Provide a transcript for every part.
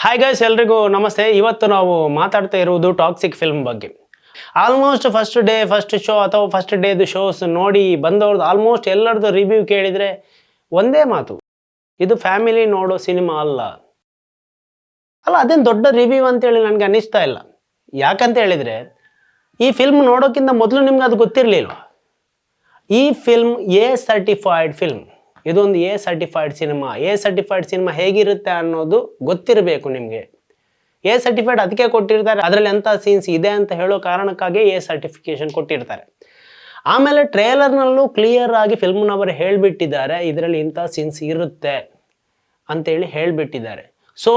Hi guys, ಎಲ್ರಿಗೂ ನಮಸ್ತೆ. ಇವತ್ತು ನಾವು ಮಾತಾಡ್ತಾ ಇರುವುದು ಟಾಕ್ಸಿಕ್ ಫಿಲ್ಮ್ ಬಗ್ಗೆ. Almost first day first show ಅಥವಾ ಫಸ್ಟ್ ಡೇದು ಶೋಸ್ ನೋಡಿ ಬಂದವ್ರದ್ದು ಆಲ್ಮೋಸ್ಟ್ ಎಲ್ಲರದ್ದು ರಿವ್ಯೂ ಕೇಳಿದರೆ ಒಂದೇ ಮಾತು, ಇದು ಫ್ಯಾಮಿಲಿ ನೋಡೋ ಸಿನಿಮಾ ಅಲ್ಲ. ಅದೇನು ದೊಡ್ಡ ರಿವ್ಯೂ ಅಂತೇಳಿ ನನಗೆ ಅನ್ನಿಸ್ತಾ ಇಲ್ಲ. ಯಾಕಂತ ಹೇಳಿದರೆ ಈ ಫಿಲ್ಮ್ ನೋಡೋಕ್ಕಿಂತ ಮೊದಲು ನಿಮ್ಗೆ ಅದು ಗೊತ್ತಿರಲಿಲ್ಲ. ಈ ಫಿಲ್ಮ್ ಎ ಸರ್ಟಿಫೈಡ್ ಫಿಲ್ಮ್. ಇದೊಂದು ಎ ಸರ್ಟಿಫೈಡ್ ಸಿನಿಮಾ ಹೇಗಿರುತ್ತೆ ಅನ್ನೋದು ಗೊತ್ತಿರಬೇಕು ನಿಮಗೆ. ಎ ಸರ್ಟಿಫೈಡ್ ಅದಕ್ಕೆ ಕೊಟ್ಟಿರ್ತಾರೆ, ಅದರಲ್ಲಿ ಎಂಥ ಸೀನ್ಸ್ ಇದೆ ಅಂತ ಹೇಳೋ ಕಾರಣಕ್ಕಾಗಿ ಎ ಸರ್ಟಿಫಿಕೇಶನ್ ಕೊಟ್ಟಿರ್ತಾರೆ. ಆಮೇಲೆ ಟ್ರೇಲರ್ನಲ್ಲೂ ಕ್ಲಿಯರ್ ಆಗಿ ಫಿಲ್ಮ್ನವರು ಹೇಳಿಬಿಟ್ಟಿದ್ದಾರೆ, ಇದರಲ್ಲಿ ಇಂಥ ಸೀನ್ಸ್ ಇರುತ್ತೆ ಅಂತೇಳಿ ಹೇಳಿಬಿಟ್ಟಿದ್ದಾರೆ. ಸೊ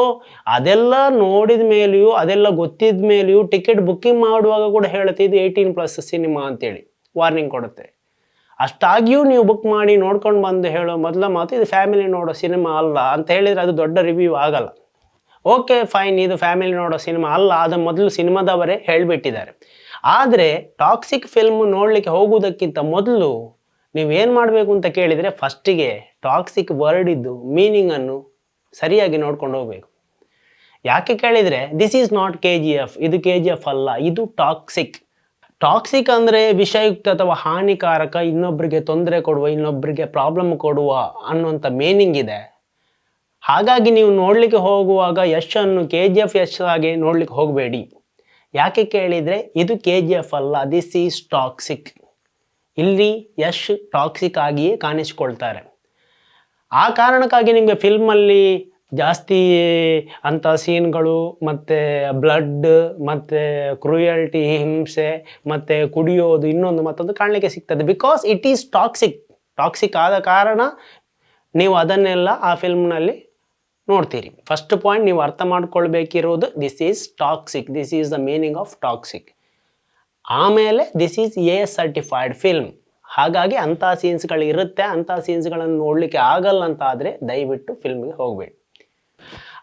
ಅದೆಲ್ಲ ನೋಡಿದ ಮೇಲೆಯೂ, ಅದೆಲ್ಲ ಗೊತ್ತಿದ ಮೇಲೆಯೂ ಟಿಕೆಟ್ ಬುಕ್ಕಿಂಗ್ ಮಾಡುವಾಗ ಕೂಡ ಹೇಳ್ತಿದ್ದು 18+ ಸಿನಿಮಾ ಅಂತೇಳಿ ವಾರ್ನಿಂಗ್ ಕೊಡುತ್ತೆ. ಅಷ್ಟಾಗಿಯೂ ನೀವು ಬುಕ್ ಮಾಡಿ ನೋಡ್ಕೊಂಡು ಬಂದು ಹೇಳೋ ಮೊದಲ ಮಾತು, ಇದು ಫ್ಯಾಮಿಲಿ ನೋಡೋ ಸಿನಿಮಾ ಅಲ್ಲ ಅಂತ ಹೇಳಿದರೆ ಅದು ದೊಡ್ಡ ರಿವ್ಯೂ ಆಗಲ್ಲ. ಓಕೆ ಫೈನ್, ಇದು ಫ್ಯಾಮಿಲಿ ನೋಡೋ ಸಿನಿಮಾ ಅಲ್ಲ, ಅದು ಮೊದಲು ಸಿನಿಮಾದವರೇ ಹೇಳಿಬಿಟ್ಟಿದ್ದಾರೆ. ಆದರೆ ಟಾಕ್ಸಿಕ್ ಫಿಲ್ಮ್ ನೋಡಲಿಕ್ಕೆ ಹೋಗುವುದಕ್ಕಿಂತ ಮೊದಲು ನೀವೇನು ಮಾಡಬೇಕು ಅಂತ ಕೇಳಿದರೆ, ಫಸ್ಟಿಗೆ ಟಾಕ್ಸಿಕ್ ವರ್ಡಿದ್ದು ಮೀನಿಂಗನ್ನು ಸರಿಯಾಗಿ ನೋಡ್ಕೊಂಡು ಹೋಗಬೇಕು. ಯಾಕೆ ಕೇಳಿದರೆ, ದಿಸ್ ಈಸ್ ನಾಟ್ KGF, ಇದು KGF ಅಲ್ಲ, ಇದು ಟಾಕ್ಸಿಕ್. ಟಾಕ್ಸಿಕ್ ಅಂದರೆ ವಿಷಯುಕ್ತ ಅಥವಾ ಹಾನಿಕಾರಕ, ಇನ್ನೊಬ್ಬರಿಗೆ ತೊಂದರೆ ಕೊಡುವ, ಇನ್ನೊಬ್ಬರಿಗೆ ಪ್ರಾಬ್ಲಮ್ ಕೊಡುವ ಅನ್ನುವಂಥ ಮೀನಿಂಗ್ ಇದೆ. ಹಾಗಾಗಿ ನೀವು ನೋಡಲಿಕ್ಕೆ ಹೋಗುವಾಗ ಯಶನ್ನು KGF ಯಶ್ ಹಾಗೆ ನೋಡಲಿಕ್ಕೆ ಹೋಗಬೇಡಿ. ಯಾಕೆ ಕೇಳಿದರೆ, ಇದು KGF ಅಲ್ಲ, ದಿಸ್ ಈಸ್ ಟಾಕ್ಸಿಕ್. ಇಲ್ಲಿ ಯಶ್ ಟಾಕ್ಸಿಕ್ ಆಗಿಯೇ ಕಾಣಿಸಿಕೊಳ್ತಾರೆ. ಆ ಕಾರಣಕ್ಕಾಗಿ ನಿಮಗೆ ಫಿಲ್ಮಲ್ಲಿ ಜಾಸ್ತಿ ಅಂಥ ಸೀನ್ಗಳು ಮತ್ತು ಬ್ಲಡ್ ಮತ್ತು ಕ್ರೂಯಲ್ಟಿ, ಹಿಂಸೆ ಮತ್ತು ಕುಡಿಯೋದು ಇನ್ನೊಂದು ಮತ್ತೊಂದು ಕಾಣಲಿಕ್ಕೆ ಸಿಗ್ತದೆ. ಬಿಕಾಸ್ ಇಟ್ ಈಸ್ ಟಾಕ್ಸಿಕ್ ಆದ ಕಾರಣ ನೀವು ಅದನ್ನೆಲ್ಲ ಆ ಫಿಲ್ಮ್ನಲ್ಲಿ ನೋಡ್ತೀರಿ. ಫಸ್ಟ್ ಪಾಯಿಂಟ್ ನೀವು ಅರ್ಥ ಮಾಡ್ಕೊಳ್ಬೇಕಿರೋದು, this is toxic, this is the meaning of toxic. ಆಮೇಲೆ this is a certified film. ಹಾಗಾಗಿ ಅಂಥ ಸೀನ್ಸ್ಗಳು ಇರುತ್ತೆ, ಅಂಥ ಸೀನ್ಸ್ಗಳನ್ನು ನೋಡಲಿಕ್ಕೆ ಆಗಲ್ಲ ಅಂತ ಆದರೆ ದಯವಿಟ್ಟು ಫಿಲ್ಮ್ಗೆ ಹೋಗಬೇಡಿ.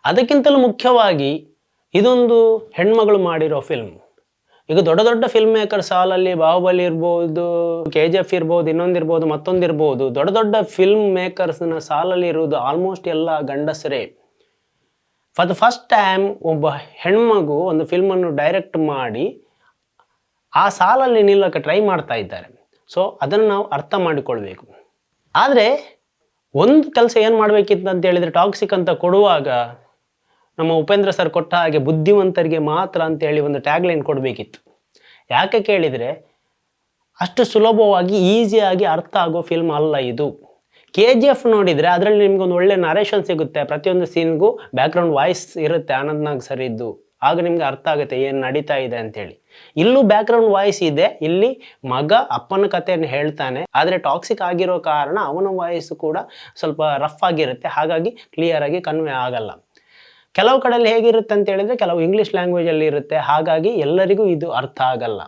ಅದಕ್ಕಿಂತಲೂ ಮುಖ್ಯವಾಗಿ ಇದೊಂದು ಹೆಣ್ಮಗಳು ಮಾಡಿರೋ ಫಿಲ್ಮ್. ಈಗ ದೊಡ್ಡ ದೊಡ್ಡ ಫಿಲ್ಮ್ ಮೇಕರ್ ಸಾಲಲ್ಲಿ ಬಾಹುಬಲಿ ಇರ್ಬೋದು, KGF ಇರ್ಬೋದು, ಇನ್ನೊಂದಿರ್ಬೋದು, ಮತ್ತೊಂದಿರ್ಬೋದು, ದೊಡ್ಡ ದೊಡ್ಡ ಫಿಲ್ಮ್ ಮೇಕರ್ಸ್ನ ಸಾಲಲ್ಲಿ ಇರುವುದು ಆಲ್ಮೋಸ್ಟ್ ಎಲ್ಲ ಗಂಡಸರೇ. ಫಾರ್ ದ ಫಸ್ಟ್ ಟೈಮ್ ಒಬ್ಬ ಹೆಣ್ಮಗು ಒಂದು ಫಿಲ್ಮನ್ನು ಡೈರೆಕ್ಟ್ ಮಾಡಿ ಆ ಸಾಲಲ್ಲಿ ನಿಲ್ಲೋಕ್ಕೆ ಟ್ರೈ ಮಾಡ್ತಾ ಇದ್ದಾರೆ. ಸೊ ಅದನ್ನು ನಾವು ಅರ್ಥ ಮಾಡಿಕೊಳ್ಬೇಕು. ಆದರೆ ಒಂದು ಕೆಲಸ ಏನು ಮಾಡಬೇಕಿತ್ತು ಅಂತ ಹೇಳಿದರೆ, ಟಾಕ್ಸಿಕ್ ಅಂತ ಕೊಡುವಾಗ ನಮ್ಮ ಉಪೇಂದ್ರ ಸರ್ ಕೊಟ್ಟ ಹಾಗೆ ಬುದ್ಧಿವಂತರಿಗೆ ಮಾತ್ರ ಅಂತೇಳಿ ಒಂದು ಟ್ಯಾಗ್ಲೈನ್ ಕೊಡಬೇಕಿತ್ತು. ಯಾಕೆ ಕೇಳಿದರೆ, ಅಷ್ಟು ಸುಲಭವಾಗಿ ಈಸಿಯಾಗಿ ಅರ್ಥ ಆಗೋ ಫಿಲ್ಮ್ ಅಲ್ಲ ಇದು. KGF ನೋಡಿದರೆ ಅದರಲ್ಲಿ ನಿಮ್ಗೊಂದು ಒಳ್ಳೆ ನರೇಷನ್ ಸಿಗುತ್ತೆ, ಪ್ರತಿಯೊಂದು ಸೀನ್ಗೂ ಬ್ಯಾಕ್ಗ್ರೌಂಡ್ ವಾಯ್ಸ್ ಇರುತ್ತೆ ಆನಂದ್ ನಾಗ್ ಸರ್ ಇದ್ದು, ಆಗ ನಿಮ್ಗೆ ಅರ್ಥ ಆಗುತ್ತೆ ಏನು ನಡೀತಾ ಇದೆ ಅಂತೇಳಿ. ಇಲ್ಲೂ ಬ್ಯಾಕ್ಗ್ರೌಂಡ್ ವಾಯ್ಸ್ ಇದೆ, ಇಲ್ಲಿ ಮಗ ಅಪ್ಪನ ಕಥೆಯನ್ನು ಹೇಳ್ತಾನೆ, ಆದರೆ ಟಾಕ್ಸಿಕ್ ಆಗಿರೋ ಕಾರಣ ಅವನ ವಾಯ್ಸ್ ಕೂಡ ಸ್ವಲ್ಪ ರಫ್ ಆಗಿರುತ್ತೆ, ಹಾಗಾಗಿ ಕ್ಲಿಯರ್ ಆಗಿ ಕನ್ವೆ ಆಗಲ್ಲ. ಕೆಲವು ಕಡೆಯಲ್ಲಿ ಹೇಗಿರುತ್ತೆ ಅಂತ ಹೇಳಿದರೆ, ಕೆಲವು ಇಂಗ್ಲೀಷ್ ಲ್ಯಾಂಗ್ವೇಜಲ್ಲಿ ಇರುತ್ತೆ, ಹಾಗಾಗಿ ಎಲ್ಲರಿಗೂ ಇದು ಅರ್ಥ ಆಗಲ್ಲ.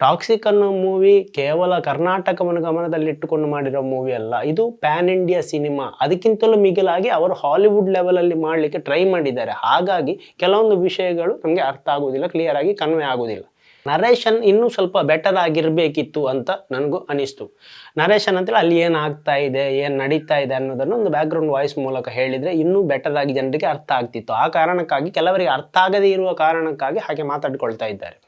ಟಾಕ್ಸಿಕ್ ಅನ್ನೋ ಮೂವಿ ಕೇವಲ ಕರ್ನಾಟಕವನ್ನು ಗಮನದಲ್ಲಿಟ್ಟುಕೊಂಡು ಮಾಡಿರೋ ಮೂವಿ ಅಲ್ಲ, ಇದು ಪ್ಯಾನ್ ಇಂಡಿಯಾ ಸಿನಿಮಾ. ಅದಕ್ಕಿಂತಲೂ ಮಿಗಿಲಾಗಿ ಅವರು ಹಾಲಿವುಡ್ ಲೆವೆಲಲ್ಲಿ ಮಾಡಲಿಕ್ಕೆ ಟ್ರೈ ಮಾಡಿದ್ದಾರೆ. ಹಾಗಾಗಿ ಕೆಲವೊಂದು ವಿಷಯಗಳು ನಮಗೆ ಅರ್ಥ ಆಗೋದಿಲ್ಲ, ಕ್ಲಿಯರ್ ಆಗಿ ಕನ್ವೆ ಆಗೋದಿಲ್ಲ. ನರೇಷನ್ ಇನ್ನೂ ಸ್ವಲ್ಪ ಬೆಟರ್ ಆಗಿರಬೇಕಿತ್ತು ಅಂತ ನನಗೂ ಅನಿಸ್ತು. ನರೇಷನ್ ಅಂತೇಳಿ ಅಲ್ಲಿ ಏನು ಆಗ್ತಾ ಇದೆ, ಏನು ನಡೀತಾ ಇದೆ ಅನ್ನೋದನ್ನು ಒಂದು ಬ್ಯಾಕ್ಗ್ರೌಂಡ್ ವಾಯ್ಸ್ ಮೂಲಕ ಹೇಳಿದರೆ ಇನ್ನೂ ಬೆಟರ್ ಆಗಿ ಜನರಿಗೆ ಅರ್ಥ ಆಗ್ತಿತ್ತು. ಆ ಕಾರಣಕ್ಕಾಗಿ, ಕೆಲವರಿಗೆ ಅರ್ಥ ಆಗದೇ ಇರುವ ಕಾರಣಕ್ಕಾಗಿ ಹಾಗೆ ಮಾತಾಡಿಕೊಳ್ತಾ ಇದ್ದಾರೆ.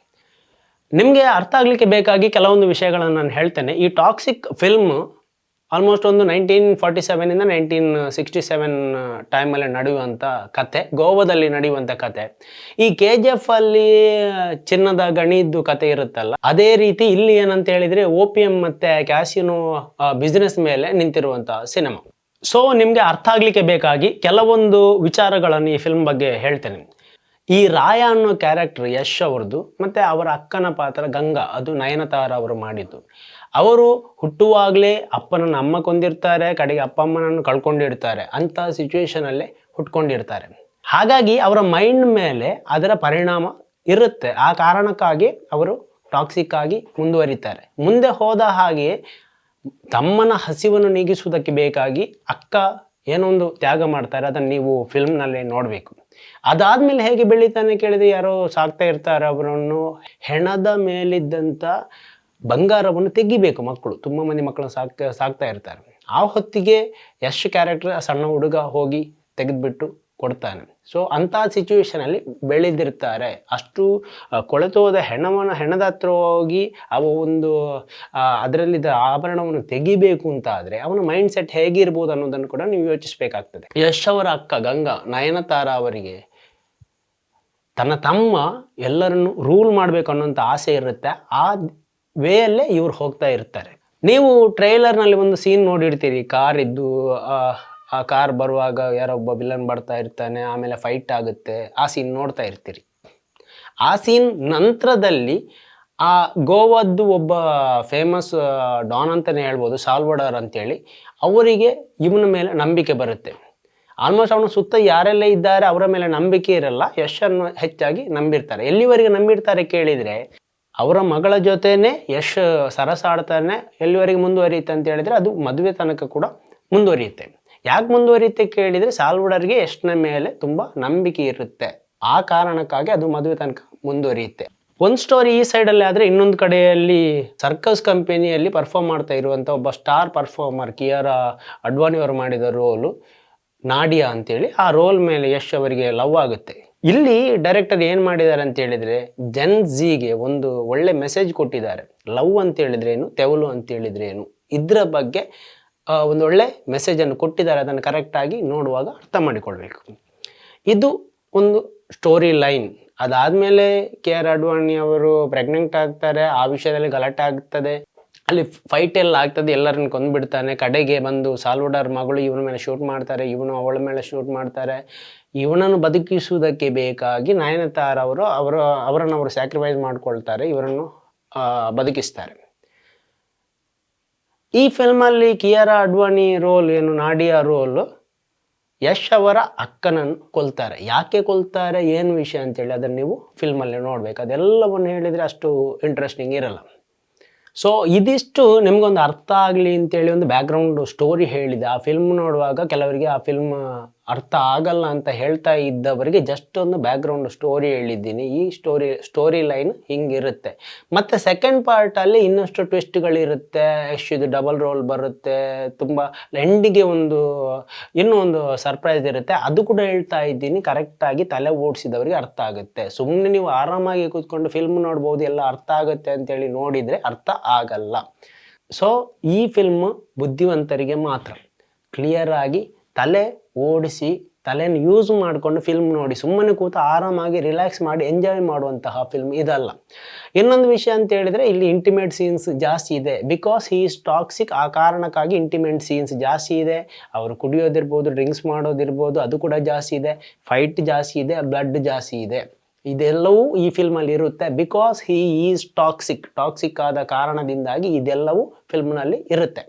ನಿಮಗೆ ಅರ್ಥ ಆಗಲಿಕ್ಕೆ ಬೇಕಾಗಿ ಕೆಲವೊಂದು ವಿಷಯಗಳನ್ನು ನಾನು ಹೇಳ್ತೇನೆ. ಈ ಟಾಕ್ಸಿಕ್ ಫಿಲ್ಮ್ ಆಲ್ಮೋಸ್ಟ್ ಒಂದು 1947ಇಂದ 1967 ಟೈಮಲ್ಲಿ ನಡೆಯುವಂಥ ಕತೆ, ಗೋವಾದಲ್ಲಿ ನಡೆಯುವಂಥ ಕತೆ. ಈ KGF ಅಲ್ಲಿ ಚಿನ್ನದ ಗಣಿದ್ದು ಕತೆ ಇರುತ್ತಲ್ಲ, ಅದೇ ರೀತಿ ಇಲ್ಲಿ ಏನಂತ ಹೇಳಿದರೆ OPM ಮತ್ತು ಕ್ಯಾಸಿನೋ ಬಿಸ್ನೆಸ್ ಮೇಲೆ ನಿಂತಿರುವಂಥ ಸಿನಿಮಾ. ಸೊ ನಿಮಗೆ ಅರ್ಥ ಆಗಲಿಕ್ಕೆ ಬೇಕಾಗಿ ಕೆಲವೊಂದು ವಿಚಾರಗಳನ್ನು ಈ ಫಿಲ್ಮ್ ಬಗ್ಗೆ ಹೇಳ್ತೇನೆ. ಈ ರಾಯ ಅನ್ನೋ ಕ್ಯಾರೆಕ್ಟರ್ ಯಶ್ ಅವ್ರದ್ದು, ಮತ್ತು ಅವರ ಅಕ್ಕನ ಪಾತ್ರ ಗಂಗಾ, ಅದು ನಯನತಾರ ಅವರು ಮಾಡಿದ್ದು. ಅವರು ಹುಟ್ಟುವಾಗಲೇ ಅಪ್ಪನನ್ನು ಅಮ್ಮ ಕೊಂದಿರ್ತಾರೆ, ಕಡೆಗೆ ಅಪ್ಪ ಅಮ್ಮನನ್ನು ಕಳ್ಕೊಂಡಿರ್ತಾರೆ, ಅಂಥ ಸಿಚುವೇಶನಲ್ಲೇ ಹುಟ್ಕೊಂಡಿರ್ತಾರೆ. ಹಾಗಾಗಿ ಅವರ ಮೈಂಡ್ ಮೇಲೆ ಅದರ ಪರಿಣಾಮ ಇರುತ್ತೆ. ಆ ಕಾರಣಕ್ಕಾಗಿ ಅವರು ಟಾಕ್ಸಿಕ್ ಆಗಿ ಮುಂದುವರಿತಾರೆ. ಮುಂದೆ ಹೋದ ಹಾಗೆಯೇ ತಮ್ಮನ ಹಸಿವನ್ನು ನೀಗಿಸುವುದಕ್ಕೆ ಬೇಕಾಗಿ ಅಕ್ಕ ಏನೊಂದು ತ್ಯಾಗ ಮಾಡ್ತಾರೆ, ಅದನ್ನು ನೀವು ಫಿಲ್ಮ್ನಲ್ಲಿ ನೋಡಬೇಕು. ಅದಾದಮೇಲೆ ಹೇಗೆ ಬೆಳೀತಾನೆ ಕೇಳಿದರೆ, ಯಾರೋ ಸಾಕ್ತಾ ಇರ್ತಾರೆ ಅವರನ್ನು, ಹೆಣದ ಮೇಲಿದ್ದಂಥ ಬಂಗಾರವನ್ನು ತೆಗಿಬೇಕು ಮಕ್ಕಳು, ತುಂಬ ಮಂದಿ ಮಕ್ಕಳನ್ನು ಸಾಕ್ತಾ ಇರ್ತಾರೆ. ಆ ಹೊತ್ತಿಗೆ ಯಶ್ ಕ್ಯಾರೆಕ್ಟರ್ ಸಣ್ಣ ಹುಡುಗ ಹೋಗಿ ತೆಗೆದುಬಿಟ್ಟು ಕೊಡ್ತಾನೆ. ಸೊ ಅಂಥ ಸಿಚುವೇಶನಲ್ಲಿ ಬೆಳೆದಿರ್ತಾರೆ. ಅಷ್ಟು ಕೊಳೆತೋದ ಹೆಣದ ಹತ್ರ ಹೋಗಿ ಒಂದು ಅದರಲ್ಲಿದ್ದ ಆಭರಣವನ್ನು ತೆಗಿಬೇಕು ಅಂತ ಆದರೆ ಅವನ ಮೈಂಡ್ ಸೆಟ್ ಹೇಗಿರ್ಬೋದು ಅನ್ನೋದನ್ನು ಕೂಡ ನೀವು ಯೋಚಿಸಬೇಕಾಗ್ತದೆ. ಯಶ್ ಅವರ ಅಕ್ಕ ಗಂಗಾ, ನಯನತಾರ ಅವರಿಗೆ ತನ್ನ ತಮ್ಮ ಎಲ್ಲರನ್ನು ರೂಲ್ ಮಾಡಬೇಕು ಅನ್ನೋಂಥ ಆಸೆ ಇರುತ್ತೆ. ಆ ವೇಯಲ್ಲೇ ಇವ್ರು ಹೋಗ್ತಾ ಇರ್ತಾರೆ. ನೀವು ಟ್ರೈಲರ್ನಲ್ಲಿ ಒಂದು ಸೀನ್ ನೋಡಿರ್ತೀರಿ, ಕಾರ್ ಇದ್ದು ಆ ಕಾರ್ ಬರುವಾಗ ಯಾರೊಬ್ಬ ವಿಲನ್ ಬರ್ತಾ ಇರ್ತಾನೆ, ಆಮೇಲೆ ಫೈಟ್ ಆಗುತ್ತೆ, ಆ ಸೀನ್ ನೋಡ್ತಾ ಇರ್ತೀರಿ. ಆ ಸೀನ್ ನಂತರದಲ್ಲಿ ಆ ಗೋವಾದ್ದು ಒಬ್ಬ ಫೇಮಸ್ ಡಾನ್ ಅಂತಲೇ ಹೇಳ್ಬೋದು, ಸಾಲ್ವಡಾರ್ ಅಂತೇಳಿ, ಅವರಿಗೆ ಇವನ ಮೇಲೆ ನಂಬಿಕೆ ಬರುತ್ತೆ. ಆಲ್ಮೋಸ್ಟ್ ಅವನ ಸುತ್ತ ಯಾರೆಲ್ಲ ಇದ್ದಾರೆ ಅವರ ಮೇಲೆ ನಂಬಿಕೆ ಇರಲ್ಲ, ಯಶನ್ನು ಹೆಚ್ಚಾಗಿ ನಂಬಿರ್ತಾರೆ. ಎಲ್ಲಿವರೆಗೆ ನಂಬಿರ್ತಾರೆ ಕೇಳಿದರೆ, ಅವರ ಮಗಳ ಜೊತೆನೇ ಯಶ್ ಸರಸಾಡ್ತಾನೆ. ಎಲ್ಲಿವರೆಗೆ ಮುಂದುವರಿಯುತ್ತೆ ಅಂತ ಹೇಳಿದರೆ ಅದು ಮದುವೆ ತನಕ ಕೂಡ ಮುಂದುವರಿಯುತ್ತೆ. ಯಾಕೆ ಮುಂದುವರಿಯುತ್ತೆ ಕೇಳಿದರೆ, ಸಾಲ್ವಡರ್ಗೆ ಯಶ್ನ ಮೇಲೆ ತುಂಬ ನಂಬಿಕೆ ಇರುತ್ತೆ. ಆ ಕಾರಣಕ್ಕಾಗಿ ಅದು ಮದುವೆ ತನಕ ಮುಂದುವರಿಯುತ್ತೆ. ಒಂದು ಸ್ಟೋರಿ ಈ ಸೈಡಲ್ಲಿ ಆದರೆ, ಇನ್ನೊಂದು ಕಡೆಯಲ್ಲಿ ಸರ್ಕಸ್ ಕಂಪನಿಯಲ್ಲಿ ಪರ್ಫಾರ್ಮ್ ಮಾಡ್ತಾ ಇರುವಂಥ ಒಬ್ಬ ಸ್ಟಾರ್ ಪರ್ಫಾರ್ಮರ್ ಕಿಯಾರಾ ಅಡ್ವಾಣಿ ಅವರು ಮಾಡಿದ ರೋಲು ನಾಡಿಯಾ ಅಂತೇಳಿ, ಆ ರೋಲ್ ಮೇಲೆ ಯಶ್ ಅವರಿಗೆ ಲವ್ ಆಗುತ್ತೆ. ಇಲ್ಲಿ ಡೈರೆಕ್ಟರ್ ಏನು ಮಾಡಿದ್ದಾರೆ ಅಂತ ಹೇಳಿದರೆ, ಜೆನ್ ಝಿಗೆ ಒಂದು ಒಳ್ಳೆ ಮೆಸೇಜ್ ಕೊಟ್ಟಿದ್ದಾರೆ. ಲವ್ ಅಂತ ಹೇಳಿದ್ರೆ ಏನು, ತೆವಲು ಅಂತ ಹೇಳಿದ್ರೆ ಏನು, ಇದರ ಬಗ್ಗೆ ಒಂದು ಒಳ್ಳೆ ಮೆಸೇಜನ್ನು ಕೊಟ್ಟಿದ್ದಾರೆ. ಅದನ್ನು ಕರೆಕ್ಟಾಗಿ ನೋಡುವಾಗ ಅರ್ಥ ಮಾಡಿಕೊಳ್ಬೇಕು. ಇದು ಒಂದು ಸ್ಟೋರಿ ಲೈನ್. ಅದಾದಮೇಲೆ ಕಿಯಾರಾ ಅಡ್ವಾಣಿ ಅವರು ಪ್ರೆಗ್ನೆಂಟ್ ಆಗ್ತಾರೆ, ಆ ವಿಷಯದಲ್ಲಿ ಗಲಾಟೆ ಆಗ್ತದೆ, ಅಲ್ಲಿ ಫೈಟ್ ಎಲ್ಲ ಆಗ್ತದೆ, ಎಲ್ಲರನ್ನು ಕೊಂದುಬಿಡ್ತಾನೆ. ಕಡೆಗೆ ಬಂದು ಸಾಲ್ವಡಾರ್ ಮಗಳು ಇವನ ಮೇಲೆ ಶೂಟ್ ಮಾಡ್ತಾರೆ, ಇವನು ಅವಳ ಮೇಲೆ ಶೂಟ್ ಮಾಡ್ತಾರೆ. ಇವನನ್ನು ಬದುಕಿಸುವುದಕ್ಕೆ ಬೇಕಾಗಿ ನಯನತಾರ ಅವರನ್ನು ಸ್ಯಾಕ್ರಿಫೈಸ್ ಮಾಡ್ಕೊಳ್ತಾರೆ, ಇವರನ್ನು ಬದುಕಿಸ್ತಾರೆ. ಈ ಫಿಲ್ಮಲ್ಲಿ ಕಿಯಾರಾ ಅಡ್ವಾಣಿ ರೋಲ್ ಏನು, ನಾಡಿಯಾ ರೋಲ್, ಯಶ್ ಅವರ ಅಕ್ಕನನ್ನು ಕೊಲ್ತಾರೆ. ಯಾಕೆ ಕೊಲ್ತಾರೆ, ಏನು ವಿಷಯ ಅಂತೇಳಿ ಅದನ್ನು ನೀವು ಫಿಲ್ಮಲ್ಲಿ ನೋಡಬೇಕು. ಅದೆಲ್ಲವನ್ನು ಹೇಳಿದರೆ ಅಷ್ಟು ಇಂಟ್ರೆಸ್ಟಿಂಗ್ ಇರಲ್ಲ. ಸೊ ಇದಿಷ್ಟು ನಿಮಗೊಂದು ಅರ್ಥ ಆಗಲಿ ಅಂತೇಳಿ ಒಂದು ಬ್ಯಾಕ್ಗ್ರೌಂಡ್ ಸ್ಟೋರಿ ಹೇಳಿದೆ. ಆ ಫಿಲ್ಮ್ ನೋಡುವಾಗ ಕೆಲವರಿಗೆ ಆ ಫಿಲ್ಮ್ ಅರ್ಥ ಆಗಲ್ಲ ಅಂತ ಹೇಳ್ತಾ ಇದ್ದವರಿಗೆ ಜಸ್ಟ್ ಒಂದು ಬ್ಯಾಕ್ಗ್ರೌಂಡ್ ಸ್ಟೋರಿ ಹೇಳಿದ್ದೀನಿ. ಈ ಸ್ಟೋರಿ ಲೈನ್ ಹಿಂಗಿರುತ್ತೆ. ಮತ್ತು ಸೆಕೆಂಡ್ ಪಾರ್ಟಲ್ಲಿ ಇನ್ನಷ್ಟು ಟ್ವಿಸ್ಟ್ಗಳಿರುತ್ತೆ, ಇದು ಡಬಲ್ ರೋಲ್ ಬರುತ್ತೆ, ತುಂಬ ಎಂಡಿಗೆ ಇನ್ನೂ ಒಂದು ಸರ್ಪ್ರೈಸ್ ಇರುತ್ತೆ. ಅದು ಕೂಡ ಹೇಳ್ತಾ ಇದ್ದೀನಿ, ಕರೆಕ್ಟಾಗಿ ತಲೆ ಓಡಿಸಿದವರಿಗೆ ಅರ್ಥ ಆಗುತ್ತೆ. ಸುಮ್ಮನೆ ನೀವು ಆರಾಮಾಗಿ ಕೂತ್ಕೊಂಡು ಫಿಲ್ಮ್ ನೋಡ್ಬೋದು, ಎಲ್ಲ ಅರ್ಥ ಆಗುತ್ತೆ ಅಂತೇಳಿ ನೋಡಿದರೆ ಅರ್ಥ ಆಗಲ್ಲ. ಸೊ ಈ ಫಿಲ್ಮ್ ಬುದ್ಧಿವಂತರಿಗೆ ಮಾತ್ರ. ಕ್ಲಿಯರ್ ಆಗಿ ತಲೆ ಓಡಿಸಿ, ತಲೆಯನ್ನು ಯೂಸ್ ಮಾಡಿಕೊಂಡು ಫಿಲ್ಮ್ ನೋಡಿ, ಸುಮ್ಮನೆ ಕೂತು ಆರಾಮಾಗಿ ರಿಲ್ಯಾಕ್ಸ್ ಮಾಡಿ ಎಂಜಾಯ್ ಮಾಡುವಂತಹ ಫಿಲ್ಮ್ ಇದಲ್ಲ. ಇನ್ನೊಂದು ವಿಷಯ ಅಂತ ಹೇಳಿದರೆ, ಇಲ್ಲಿ ಇಂಟಿಮೇಟ್ ಸೀನ್ಸ್ ಜಾಸ್ತಿ ಇದೆ. ಬಿಕಾಸ್ ಹಿ ಈಸ್ ಟಾಕ್ಸಿಕ್, ಆ ಕಾರಣಕ್ಕಾಗಿ ಇಂಟಿಮೇಟ್ ಸೀನ್ಸ್ ಜಾಸ್ತಿ ಇದೆ. ಅವರು ಕುಡಿಯೋದಿರ್ಬೋದು, ಡ್ರಿಂಕ್ಸ್ ಮಾಡೋದಿರ್ಬೋದು, ಅದು ಕೂಡ ಜಾಸ್ತಿ ಇದೆ. ಫೈಟ್ ಜಾಸ್ತಿ ಇದೆ, ಬ್ಲಡ್ ಜಾಸ್ತಿ ಇದೆ. ಇದೆಲ್ಲವೂ ಈ ಫಿಲ್ಮಲ್ಲಿ ಇರುತ್ತೆ. ಬಿಕಾಸ್ ಹಿ ಈಸ್ ಟಾಕ್ಸಿಕ್ ಆದ ಕಾರಣದಿಂದಾಗಿ ಇದೆಲ್ಲವೂ ಫಿಲ್ಮ್ನಲ್ಲಿ ಇರುತ್ತೆ.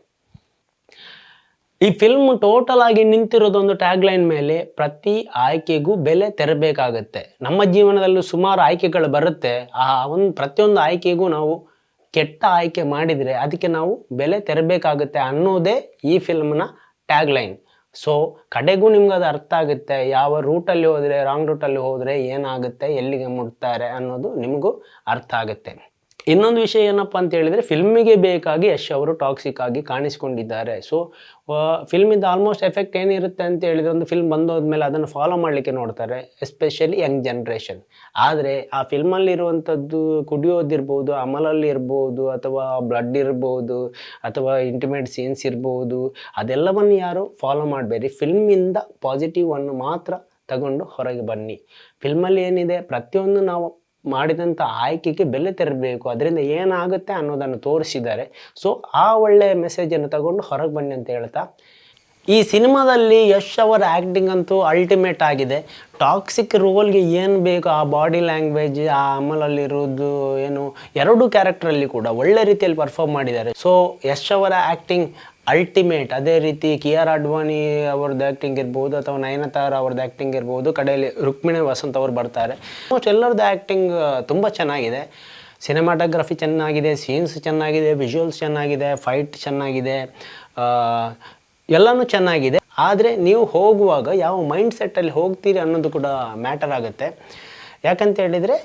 ಈ ಫಿಲ್ಮ್ ಟೋಟಲ್ ಆಗಿ ನಿಂತಿರೋದೊಂದು ಟ್ಯಾಗ್ಲೈನ್ ಮೇಲೆ, ಪ್ರತಿ ಆಯ್ಕೆಗೂ ಬೆಲೆ ತೆರಬೇಕಾಗತ್ತೆ. ನಮ್ಮ ಜೀವನದಲ್ಲೂ ಸುಮಾರು ಆಯ್ಕೆಗಳು ಬರುತ್ತೆ. ಪ್ರತಿಯೊಂದು ಆಯ್ಕೆಗೂ ನಾವು ಕೆಟ್ಟ ಆಯ್ಕೆ ಮಾಡಿದರೆ ಅದಕ್ಕೆ ನಾವು ಬೆಲೆ ತೆರಬೇಕಾಗುತ್ತೆ ಅನ್ನೋದೇ ಈ ಫಿಲ್ಮ್ನ ಟ್ಯಾಗ್ಲೈನ್. ಸೊ ಕಡೆಗೂ ನಿಮ್ಗೆ ಅದು ಅರ್ಥ ಆಗುತ್ತೆ, ಯಾವ ರೂಟಲ್ಲಿ ಹೋದರೆ, ರಾಂಗ್ ರೂಟಲ್ಲಿ ಹೋದರೆ ಏನಾಗುತ್ತೆ, ಎಲ್ಲಿಗೆ ಮುಟ್ತಾರೆ ಅನ್ನೋದು ನಿಮಗೂ ಅರ್ಥ ಆಗುತ್ತೆ. ಇನ್ನೊಂದು ವಿಷಯ ಏನಪ್ಪ ಅಂತ ಹೇಳಿದರೆ, ಫಿಲ್ಮಿಗೆ ಬೇಕಾಗಿ ಯಶ್ ಅವರು ಟಾಕ್ಸಿಕ್ ಆಗಿ ಕಾಣಿಸ್ಕೊಂಡಿದ್ದಾರೆ. ಸೊ ಫಿಲ್ಮಿಂದ ಆಲ್ಮೋಸ್ಟ್ ಎಫೆಕ್ಟ್ ಏನಿರುತ್ತೆ ಅಂತ ಹೇಳಿದರೆ, ಒಂದು ಫಿಲ್ಮ್ ಬಂದೋದ್ಮೇಲೆ ಅದನ್ನು ಫಾಲೋ ಮಾಡಲಿಕ್ಕೆ ನೋಡ್ತಾರೆ, ಎಸ್ಪೆಷಲಿ ಯಂಗ್ ಜನ್ರೇಷನ್. ಆದರೆ ಆ ಫಿಲ್ಮಲ್ಲಿರುವಂಥದ್ದು ಕುಡಿಯೋದಿರ್ಬೋದು, ಅಮಲಲ್ಲಿ ಇರ್ಬೋದು, ಅಥವಾ ಬ್ಲಡ್ ಇರ್ಬೋದು, ಅಥವಾ ಇಂಟಿಮೇಟ್ ಸೀನ್ಸ್ ಇರ್ಬೋದು, ಅದೆಲ್ಲವನ್ನು ಯಾರು ಫಾಲೋ ಮಾಡಬೇಡಿ. ಫಿಲ್ಮಿಂದ ಪಾಸಿಟಿವನ್ನು ಮಾತ್ರ ತಗೊಂಡು ಹೊರಗೆ ಬನ್ನಿ. ಫಿಲ್ಮಲ್ಲಿ ಏನಿದೆ, ಪ್ರತಿಯೊಂದು ನಾವು ಮಾಡಿದಂಥ ಆಯ್ಕೆಗೆ ಬೆಲೆ ತೆರಬೇಕು, ಅದರಿಂದ ಏನಾಗುತ್ತೆ ಅನ್ನೋದನ್ನು ತೋರಿಸಿದ್ದಾರೆ. ಸೊ ಆ ಒಳ್ಳೆಯ ಮೆಸೇಜನ್ನು ತಗೊಂಡು ಹೊರಗೆ ಬನ್ನಿ ಅಂತ ಹೇಳ್ತಾ, ಈ ಸಿನಿಮಾದಲ್ಲಿ ಯಶ್ ಅವರ ಆ್ಯಕ್ಟಿಂಗ್ ಅಂತೂ ಅಲ್ಟಿಮೇಟ್ ಆಗಿದೆ. ಟಾಕ್ಸಿಕ್ ರೋಲ್ಗೆ ಏನು ಬೇಕು, ಆ ಬಾಡಿ ಲ್ಯಾಂಗ್ವೇಜ್, ಆ ಅಮಲಲ್ಲಿರೋದು ಏನು, ಎರಡೂ ಕ್ಯಾರೆಕ್ಟ್ರಲ್ಲಿ ಕೂಡ ಒಳ್ಳೆ ರೀತಿಯಲ್ಲಿ ಪರ್ಫಾರ್ಮ್ ಮಾಡಿದ್ದಾರೆ. ಸೊ ಯಶ್ ಅವರ ಆ್ಯಕ್ಟಿಂಗ್ ಅಲ್ಟಿಮೇಟ್. ಅದೇ ರೀತಿ ಕಿಯಾರಾ ಅಡ್ವಾಣಿ ಅವ್ರದ್ದು ಆ್ಯಕ್ಟಿಂಗ್ ಇರ್ಬೋದು, ಅಥವಾ ನಯನತಾರ ಅವ್ರದ್ದು ಆ್ಯಕ್ಟಿಂಗ್ ಇರ್ಬೋದು, ಕಡೆಯಲ್ಲಿ ರುಕ್ಮಿಣಿ ವಸಂತ್ ಅವರು ಬರ್ತಾರೆ. ಆಲ್ಮೋಸ್ಟ್ ಎಲ್ಲರದ್ದು ಆ್ಯಕ್ಟಿಂಗ್ ತುಂಬ ಚೆನ್ನಾಗಿದೆ. ಸಿನಿಮಾಟೋಗ್ರಫಿ ಚೆನ್ನಾಗಿದೆ, ಸೀನ್ಸ್ ಚೆನ್ನಾಗಿದೆ, ವಿಜುವಲ್ಸ್ ಚೆನ್ನಾಗಿದೆ, ಫೈಟ್ ಚೆನ್ನಾಗಿದೆ, ಎಲ್ಲನೂ ಚೆನ್ನಾಗಿದೆ. ಆದರೆ ನೀವು ಹೋಗುವಾಗ ಯಾವ ಮೈಂಡ್ ಸೆಟ್ಟಲ್ಲಿ ಹೋಗ್ತೀರಿ ಅನ್ನೋದು ಕೂಡ ಮ್ಯಾಟರ್ ಆಗುತ್ತೆ. ಯಾಕಂತ ಹೇಳಿದರೆ,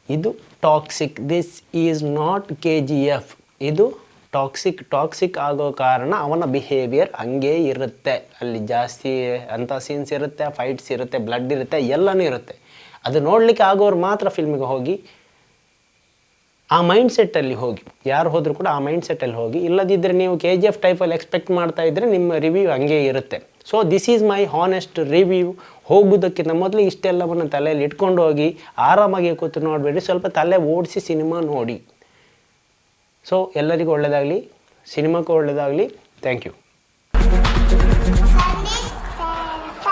ಇದು toxic, this is not KGF, ಇದು ಟಾಕ್ಸಿಕ್ ಆಗೋ ಕಾರಣ ಅವನ ಬಿಹೇವಿಯರ್ ಹಂಗೇ ಇರುತ್ತೆ. ಅಲ್ಲಿ ಜಾಸ್ತಿ ಅಂಥ ಸೀನ್ಸ್ ಇರುತ್ತೆ, ಫೈಟ್ಸ್ ಇರುತ್ತೆ, ಬ್ಲಡ್ ಇರುತ್ತೆ, ಎಲ್ಲನೂ ಇರುತ್ತೆ. ಅದು ನೋಡಲಿಕ್ಕೆ ಆಗೋರು ಮಾತ್ರ ಫಿಲ್ಮಿಗೆ ಹೋಗಿ ಆ ಮೈಂಡ್ ಸೆಟ್ಟಲ್ಲಿ ಹೋಗಿ, ಯಾರು ಹೋದರೂ ಕೂಡ ಆ ಮೈಂಡ್ ಸೆಟ್ಟಲ್ಲಿ ಹೋಗಿ. ಇಲ್ಲದಿದ್ದರೆ ನೀವು KGF ಟೈಪಲ್ಲಿ ಎಕ್ಸ್ಪೆಕ್ಟ್ ಮಾಡ್ತಾ ಇದ್ದರೆ ನಿಮ್ಮ ರಿವ್ಯೂ ಹಂಗೇ ಇರುತ್ತೆ. So this is my honest review. ಹೋಗೋದಕ್ಕಿಂತ ಮೊದಲು ಇಷ್ಟೆಲ್ಲವನ್ನು ತಲೆಯಲ್ಲಿ ಇಟ್ಕೊಂಡು ಹೋಗಿ ಆರಾಮಾಗಿ ಕೂತು ನೋಡಬೇಡಿ, ಸ್ವಲ್ಪ ತಲೆ ಓಡಿಸಿ ಸಿನಿಮಾ ನೋಡಿ. ಸೊ ಎಲ್ಲರಿಗೂ ಒಳ್ಳೆಯದಾಗಲಿ, ಸಿನಿಮಾಕ್ಕೂ ಒಳ್ಳೆಯದಾಗಲಿ. Thank you.